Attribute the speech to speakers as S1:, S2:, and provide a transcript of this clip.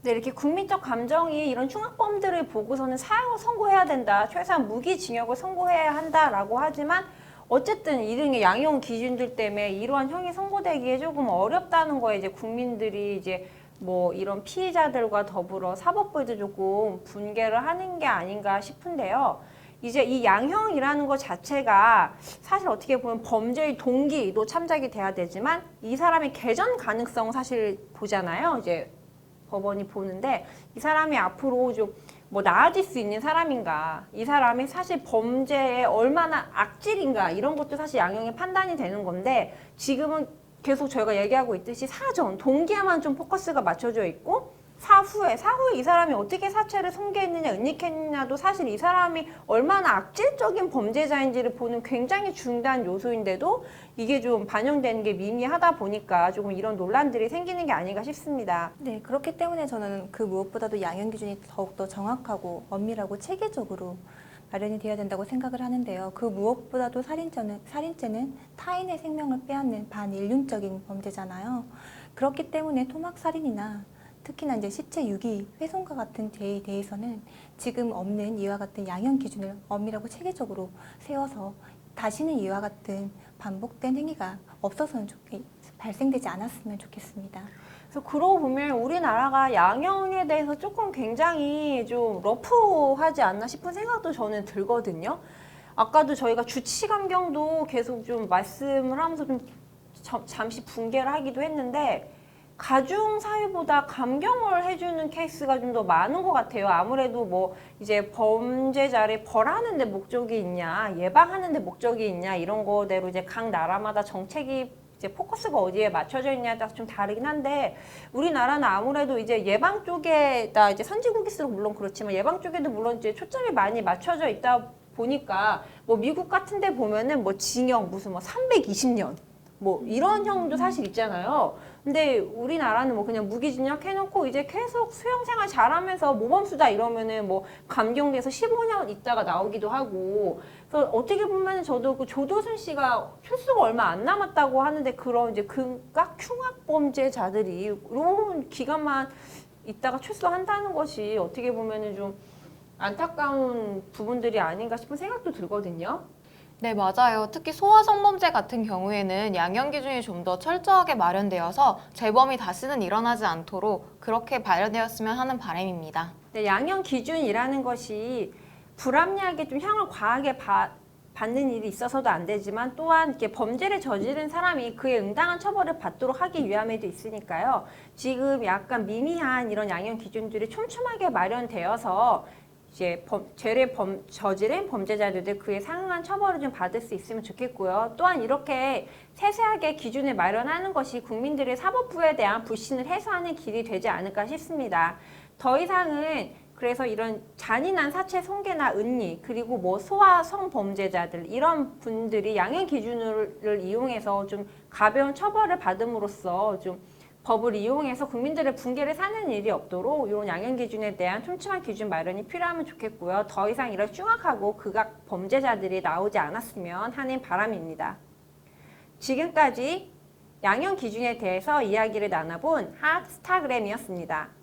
S1: 네, 이렇게 국민적 감정이 이런 흉악범들을 보고서는 사형을 선고해야 된다, 최소한 무기징역을 선고해야 한다라고 하지만 어쨌든 이등의 양형 기준들 때문에 이러한 형이 선고되기에 조금 어렵다는 거에 이제 국민들이 이제 뭐 이런 피의자들과 더불어 사법부에도 조금 분개를 하는 게 아닌가 싶은데요. 이제 이 양형이라는 것 자체가 사실 어떻게 보면 범죄의 동기도 참작이 돼야 되지만 이 사람의 개전 가능성 사실 보잖아요. 이제 법원이 보는데 이 사람이 앞으로 좀 뭐 나아질 수 있는 사람인가, 이 사람이 사실 범죄에 얼마나 악질인가, 이런 것도 사실 양형의 판단이 되는 건데 지금은 계속 저희가 얘기하고 있듯이 사전, 동기에만 좀 포커스가 맞춰져 있고 사후에 이 사람이 어떻게 사체를 손괴했느냐, 은닉했느냐도 사실 이 사람이 얼마나 악질적인 범죄자인지를 보는 굉장히 중요한 요소인데도 이게 좀 반영되는 게 미미하다 보니까 조금 이런 논란들이 생기는 게 아닌가 싶습니다.
S2: 네, 그렇기 때문에 저는 그 무엇보다도 양형 기준이 더욱더 정확하고 엄밀하고 체계적으로 마련이 되어야 된다고 생각을 하는데요. 그 무엇보다도 살인죄는 타인의 생명을 빼앗는 반인륜적인 범죄잖아요. 그렇기 때문에 토막살인이나 특히나 이제 시체 유기, 훼손과 같은 죄에 대해서는 지금 없는 이와 같은 양형 기준을 엄밀하고 체계적으로 세워서 다시는 이와 같은 반복된 행위가 발생되지 않았으면 좋겠습니다.
S1: 그래서 그러고 보면 우리나라가 양형에 대해서 조금 굉장히 좀 러프하지 않나 싶은 생각도 저는 들거든요. 아까도 저희가 주치감경도 계속 좀 말씀을 하면서 좀 잠시 붕괴를 하기도 했는데 가중 사유보다 감경을 해주는 케이스가 좀 더 많은 것 같아요. 아무래도 뭐 이제 범죄자를 벌하는 데 목적이 있냐, 예방하는 데 목적이 있냐, 이런 거대로 이제 각 나라마다 정책이 이제 포커스가 어디에 맞춰져 있냐에 따라서 좀 다르긴 한데 우리나라는 아무래도 이제 예방 쪽에다 이제 선진국일수록 물론 그렇지만 예방 쪽에도 물론 이제 초점이 많이 맞춰져 있다 보니까 뭐 미국 같은 데 보면은 뭐 징역 무슨 뭐 320년 뭐 이런 형도 사실 있잖아요. 근데 우리나라는 뭐 그냥 무기징역 해놓고 이제 계속 수용생활 잘하면서 모범수다 이러면은 뭐 감경돼서 15년 있다가 나오기도 하고. 그래서 어떻게 보면 저도 그 조도순 씨가 출소가 얼마 안 남았다고 하는데 그런 이제 극악 흉악범죄자들이 이런 기간만 있다가 출소한다는 것이 어떻게 보면은 좀 안타까운 부분들이 아닌가 싶은 생각도 들거든요.
S3: 네, 맞아요. 특히 소아성범죄 같은 경우에는 양형 기준이 좀 더 철저하게 마련되어서 재범이 다시는 일어나지 않도록 그렇게 마련되었으면 하는 바람입니다.
S1: 네, 양형 기준이라는 것이 불합리하게 좀 형을 과하게 받는 일이 있어서도 안 되지만 또한 이렇게 범죄를 저지른 사람이 그에 응당한 처벌을 받도록 하기 위함에도 있으니까요. 지금 약간 미미한 이런 양형 기준들이 촘촘하게 마련되어서 이제 죄를 저지른 범죄자들도 그에 상응한 처벌을 좀 받을 수 있으면 좋겠고요. 또한 이렇게 세세하게 기준을 마련하는 것이 국민들의 사법부에 대한 불신을 해소하는 길이 되지 않을까 싶습니다. 더 이상은 그래서 이런 잔인한 사체 손괴나 은닉 그리고 뭐 소아 성범죄자들 이런 분들이 양형 기준을 이용해서 좀 가벼운 처벌을 받음으로써 좀 법을 이용해서 국민들의 붕괴를 사는 일이 없도록 이런 양형 기준에 대한 촘촘한 기준 마련이 필요하면 좋겠고요. 더 이상 이런 흉악하고 극악 범죄자들이 나오지 않았으면 하는 바람입니다. 지금까지 양형 기준에 대해서 이야기를 나눠본 핫스타그램이었습니다.